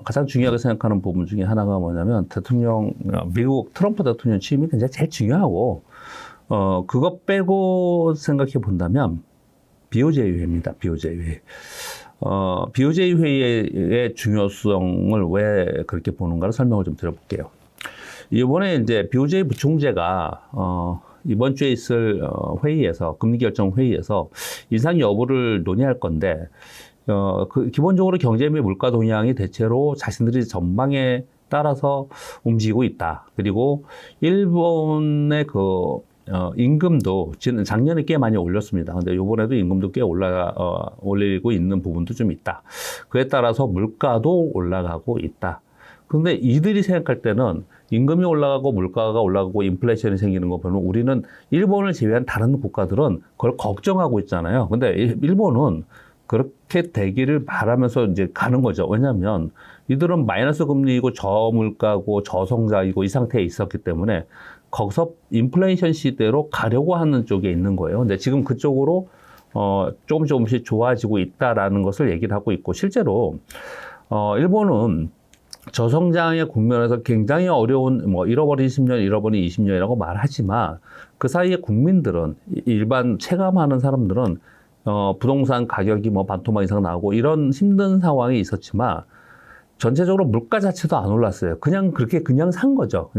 가장 중요하게 생각하는 부분 중에 하나가 뭐냐면 미국 트럼프 대통령 취임이 굉장히 제일 중요하고, 그것 빼고 생각해 본다면 BOJ 회의입니다. BOJ 회의. BOJ 회의의 중요성을 왜 그렇게 보는가를 설명을 좀 드려볼게요. 이번에 이제 BOJ 부총재가, 이번 주에 있을 회의에서, 금리 결정 회의에서 인상 여부를 논의할 건데, 기본적으로 경제 및 물가 동향이 대체로 자신들이 전망에 따라서 움직이고 있다. 그리고 일본의 임금도 작년에 꽤 많이 올렸습니다. 근데 이번에도 임금도 꽤 올리고 있는 부분도 좀 있다. 그에 따라서 물가도 올라가고 있다. 근데 이들이 생각할 때는 임금이 올라가고 물가가 올라가고 인플레이션이 생기는 거 보면 우리는 일본을 제외한 다른 국가들은 그걸 걱정하고 있잖아요. 근데 일본은 그렇게 되기를 바라면서 이제 가는 거죠. 왜냐하면 이들은 마이너스 금리이고 저물가고 저성장이고 이 상태에 있었기 때문에 거기서 인플레이션 시대로 가려고 하는 쪽에 있는 거예요. 근데 지금 그쪽으로 조금씩 좋아지고 있다라는 것을 얘기를 하고 있고, 실제로 일본은 저성장의 국면에서 굉장히 어려운, 잃어버린 10년, 잃어버린 20년이라고 말하지만 그 사이에 국민들은, 일반 체감하는 사람들은 부동산 가격이 반토막 이상 나오고 이런 힘든 상황이 있었지만 전체적으로 물가 자체도 안 올랐어요. 그냥 산 거죠.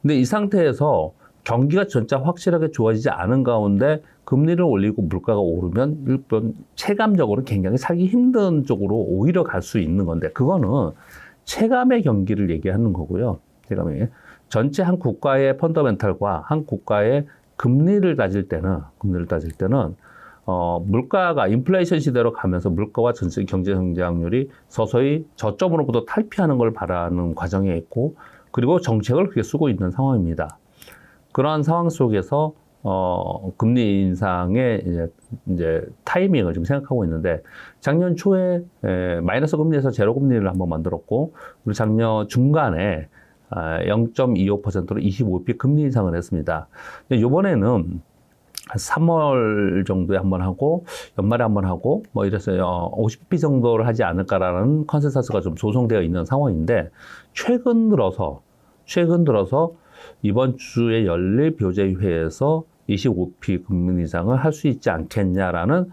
근데 이 상태에서 경기가 진짜 확실하게 좋아지지 않은 가운데 금리를 올리고 물가가 오르면 일본 체감적으로 굉장히 살기 힘든 쪽으로 오히려 갈 수 있는 건데, 그거는 체감의 경기를 얘기하는 거고요. 체감의 전체 한 국가의 펀더멘탈과 한 국가의 금리를 따질 때는 물가가 인플레이션 시대로 가면서 물가와 전체 경제 성장률이 서서히 저점으로부터 탈피하는 걸 바라는 과정에 있고, 그리고 정책을 그렇게 쓰고 있는 상황입니다. 그러한 상황 속에서 금리 인상의 이제 타이밍을 좀 생각하고 있는데, 작년 초에 마이너스 금리에서 제로 금리를 한번 만들었고, 그리고 작년 중간에 0.25%로 25bp 금리 인상을 했습니다. 근데 이번에는 3월 정도에 한번 하고 연말에 한번 하고 이래서 50bp 정도를 하지 않을까라는 컨센서스가 좀 조성되어 있는 상황인데, 최근 들어서 이번 주에 열릴 BOJ 회의에서 25bp 금리 인상을 할 수 있지 않겠냐라는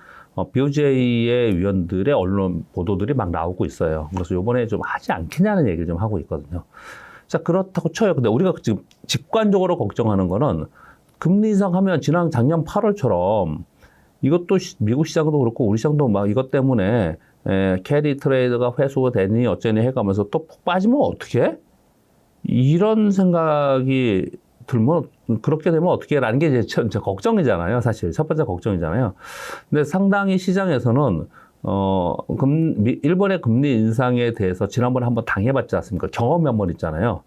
BOJ의 위원들의 언론 보도들이 막 나오고 있어요. 그래서 이번에 좀 하지 않겠냐는 얘기를 좀 하고 있거든요. 자, 그렇다고 쳐요. 근데 우리가 지금 직관적으로 걱정하는 거는, 금리 인상하면 작년 8월처럼 이것도 미국 시장도 그렇고 우리 시장도 막 이것 때문에 캐리 트레이드가 회수가 되니 어쩌니 해가면서 또 푹 빠지면 어떡해? 이런 생각이 들면, 그렇게 되면 어떻게 라는 게 이제 걱정이잖아요. 사실 첫 번째 걱정이잖아요. 근데 상당히 시장에서는 일본의 금리 인상에 대해서 지난번에 한번 당해봤지 않습니까? 경험이 한번 있잖아요.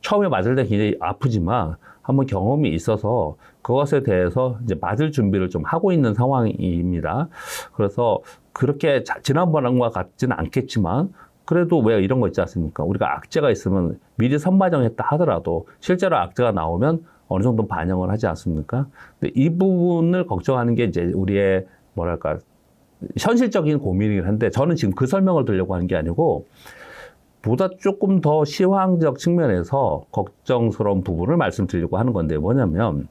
처음에 맞을 때 굉장히 아프지만 한번 경험이 있어서 그것에 대해서 이제 맞을 준비를 좀 하고 있는 상황입니다. 그래서 그렇게 지난번과 같지는 않겠지만, 그래도 왜 이런 거 있지 않습니까? 우리가 악재가 있으면 미리 선반영했다 하더라도 실제로 악재가 나오면 어느 정도 반영을 하지 않습니까? 근데 이 부분을 걱정하는 게 이제 우리의 현실적인 고민이긴 한데, 저는 지금 그 설명을 드리려고 하는 게 아니고 보다 조금 더 시황적 측면에서 걱정스러운 부분을 말씀드리려고 하는 건데, 뭐냐면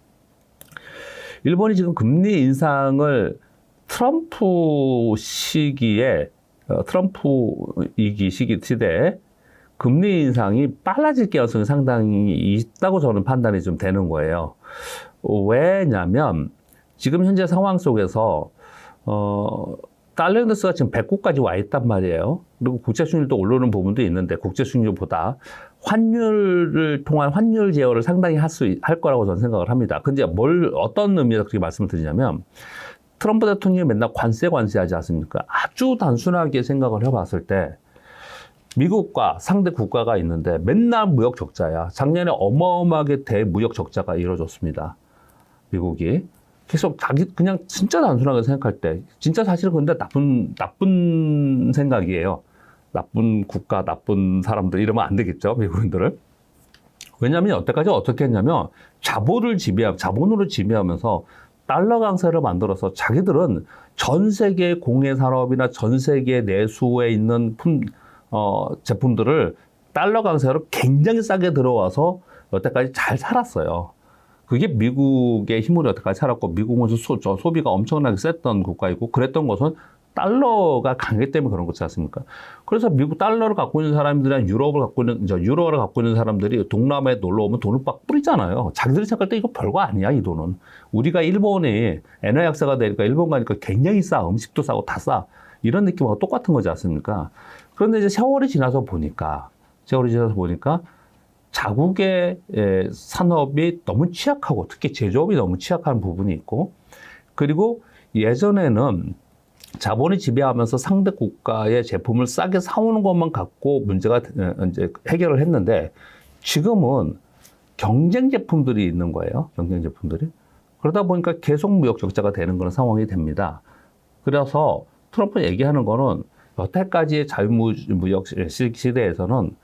일본이 지금 금리 인상을 트럼프 시기에 시대에 금리 인상이 빨라질 가능성이 상당히 있다고 저는 판단이 좀 되는 거예요. 왜냐면 지금 현재 상황 속에서 달러 인덱스가 지금 109까지 와 있단 말이에요. 그리고 국제 수익률도 오르는 부분도 있는데, 국제 수익률보다 환율을 통한 환율 제어를 상당히 할 거라고 저는 생각을 합니다. 근데 어떤 의미에서 그렇게 말씀을 드리냐면, 트럼프 대통령이 맨날 관세 하지 않습니까? 아주 단순하게 생각을 해봤을 때 미국과 상대 국가가 있는데 맨날 무역 적자야. 작년에 어마어마하게 대무역 적자가 이루어졌습니다. 미국이. 계속 그냥 진짜 단순하게 생각할 때, 진짜 사실은 근데 나쁜 생각이에요. 나쁜 국가, 나쁜 사람들 이러면 안 되겠죠, 미국인들을. 왜냐하면 여태까지 어떻게 했냐면 자본으로 지배하면서 달러 강세를 만들어서 자기들은 전 세계 공해 산업이나 전 세계 내수에 있는 제품들을 달러 강세로 굉장히 싸게 들어와서 여태까지 잘 살았어요. 그게 미국의 힘으로 여태까지 살았고, 미국은 소비가 엄청나게 셌던 국가이고, 그랬던 것은 달러가 강하기 때문에 그런 거지 않습니까? 그래서 미국 달러를 갖고 있는 사람들이랑 유로를 갖고 있는 사람들이 동남아에 놀러 오면 돈을 막 뿌리잖아요. 자기들이 생각할 때 이거 별거 아니야, 이 돈은. 우리가 일본이 엔화 약세가 되니까 일본 가니까 굉장히 싸. 음식도 싸고 다 싸. 이런 느낌하고 똑같은 거지 않습니까? 그런데 이제 세월이 지나서 보니까 자국의 산업이 너무 취약하고, 특히 제조업이 너무 취약한 부분이 있고, 그리고 예전에는 자본이 지배하면서 상대 국가의 제품을 싸게 사오는 것만 갖고 문제가 이제 해결을 했는데, 지금은 경쟁 제품들이 있는 거예요. 경쟁 제품들이. 그러다 보니까 계속 무역 적자가 되는 그런 상황이 됩니다. 그래서 트럼프 얘기하는 거는 여태까지의 자유무역 시대에서는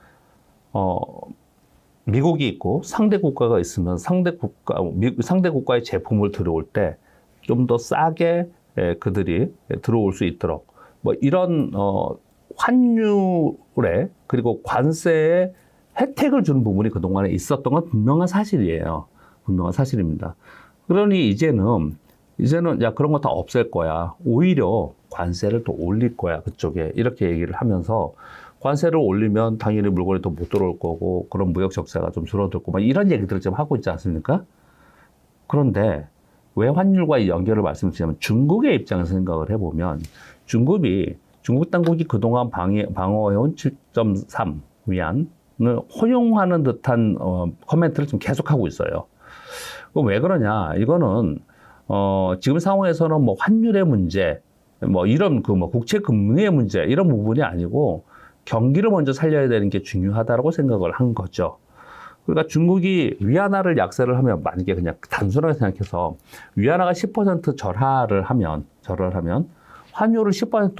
미국이 있고 상대 국가가 있으면 상대 국가의 제품을 들어올 때 좀 더 싸게 그들이 들어올 수 있도록 뭐 이런 환율에 그리고 관세에 혜택을 주는 부분이 그동안에 있었던 건 분명한 사실이에요. 분명한 사실입니다. 그러니 이제는 야, 그런 거 다 없앨 거야. 오히려 관세를 또 올릴 거야, 그쪽에. 이렇게 얘기를 하면서 관세를 올리면 당연히 물건이 더 못 들어올 거고, 그런 무역 적자가 좀 줄어들고, 막 이런 얘기들을 지금 하고 있지 않습니까? 그런데 왜 환율과 연결을 말씀드리냐면, 중국의 입장에서 생각을 해보면, 중국 당국이 그동안 방어해온 7.3 위안을 허용하는 듯한 코멘트를 지금 계속하고 있어요. 그럼 왜 그러냐? 이거는 지금 상황에서는 뭐 환율의 문제, 뭐 이런 국채 금리의 문제 이런 부분이 아니고 경기를 먼저 살려야 되는 게 중요하다고 생각을 한 거죠. 그러니까 중국이 위안화를 약세를 하면, 만약에 그냥 단순하게 생각해서 위안화가 10% 절하를 하면 환율을 10%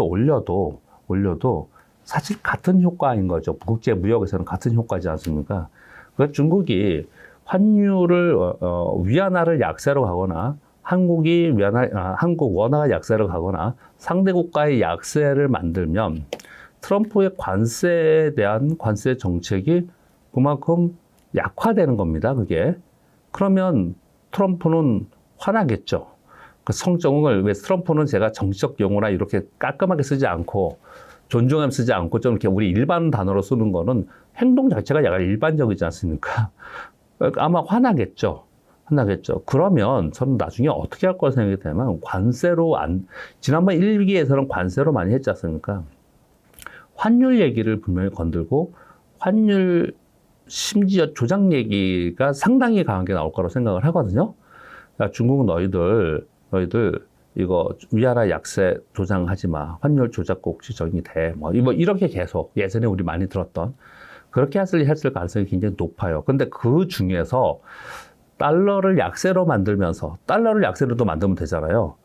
올려도 사실 같은 효과인 거죠. 국제 무역에서는 같은 효과지 않습니까? 그러니까 중국이 환율을 위안화를 약세로 가거나 한국 원화가 약세를 가거나 상대 국가의 약세를 만들면 트럼프의 관세에 대한 관세 정책이 그만큼 약화되는 겁니다. 그게. 그러면 트럼프는 화나겠죠. 그 성정을 왜 트럼프는 제가 정치적 용어나 이렇게 깔끔하게 쓰지 않고 존중함 쓰지 않고 좀 이렇게 우리 일반 단어로 쓰는 거는 행동 자체가 약간 일반적이지 않습니까? 아마 화나겠죠. 그러면 저는 나중에 어떻게 할 거라 생각이 되면 지난번 1기에서는 관세로 많이 했지 않습니까? 환율 얘기를 분명히 건들고 환율 심지어 조작 얘기가 상당히 강하게 나올 거라고 생각을 하거든요. 그러니까 중국은 너희들 이거 위안화 약세 조장하지 마. 환율 조작 꼭 지정이 돼. 뭐 이렇게 계속 예전에 우리 많이 들었던 그렇게 했을 가능성이 굉장히 높아요. 근데 그 중에서 달러를 약세로 또 만들면 되잖아요.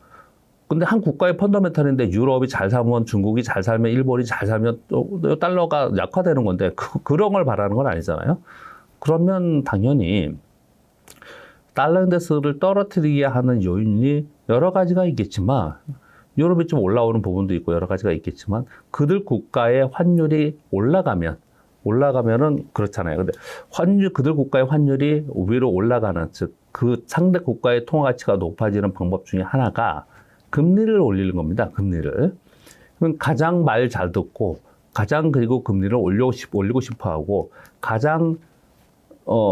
근데 한 국가의 펀더멘탈인데 유럽이 잘 살면 중국이 잘 살면 일본이 잘 살면 또 달러가 약화되는 건데 그런 걸 바라는 건 아니잖아요. 그러면 당연히 달러 인덱스를 떨어뜨리게 하는 요인이 여러 가지가 있겠지만 유럽이 좀 올라오는 부분도 있고 여러 가지가 있겠지만 그들 국가의 환율이 올라가면은 그렇잖아요. 근데 그들 국가의 환율이 위로 올라가는, 즉 그 상대 국가의 통화 가치가 높아지는 방법 중에 하나가 금리를 올리는 겁니다. 금리를. 그럼 가장 말 잘 듣고 그리고 금리를 올리고 싶어 하고 가장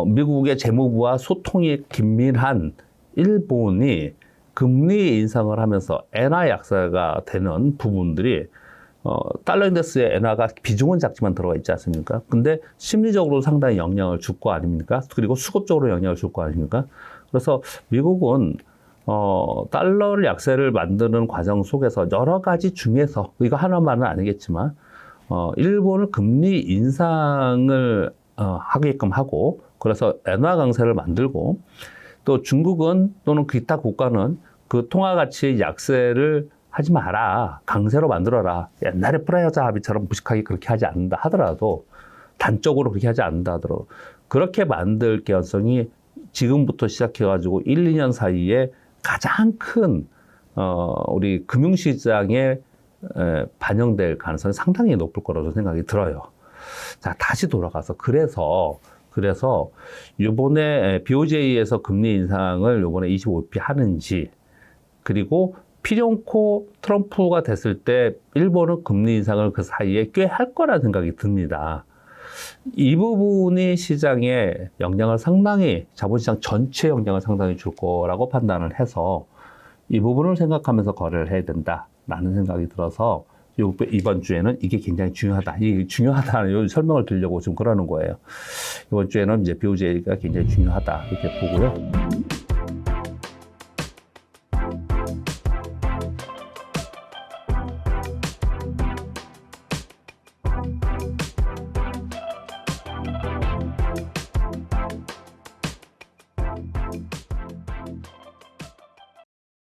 미국의 재무부와 소통이 긴밀한 일본이 금리 인상을 하면서 엔화 약세가 되는 부분들이 달러 인덱스에 엔화가 비중은 작지만 들어가 있지 않습니까? 근데 심리적으로 상당히 영향을 줄 거 아닙니까? 그리고 수급적으로 영향을 줄 거 아닙니까? 그래서 미국은 달러를 약세를 만드는 과정 속에서 여러 가지 중에서 이거 하나만은 아니겠지만 일본을 금리 인상을 하게끔 하고 그래서 엔화 강세를 만들고 또 중국은 또는 기타 국가는 그 통화 가치 약세를 하지 마라. 강세로 만들어라. 옛날에 프라자 합의처럼 무식하게 그렇게 하지 않는다 하더라도 단적으로 그렇게 하지 않는다 하더라도 그렇게 만들 개연성이 지금부터 시작해가지고 1, 2년 사이에 가장 큰 우리 금융시장의 반영될 가능성이 상당히 높을 거라고 생각이 들어요. 자, 다시 돌아가서 그래서 이번에 BOJ에서 금리 인상을 이번에 25bp 하는지, 그리고 필요코 트럼프가 됐을 때 일본은 금리 인상을 그 사이에 꽤 할 거라는 생각이 듭니다. 이 부분이 시장에 영향을 상당히, 자본시장 전체 영향을 상당히 줄 거라고 판단을 해서 이 부분을 생각하면서 거래를 해야 된다라는 생각이 들어서 이번 주에는 이게 굉장히 중요하다. 이 중요하다는 설명을 드리려고 지금 그러는 거예요. 이번 주에는 이제 BOJ가 굉장히 중요하다 이렇게 보고요.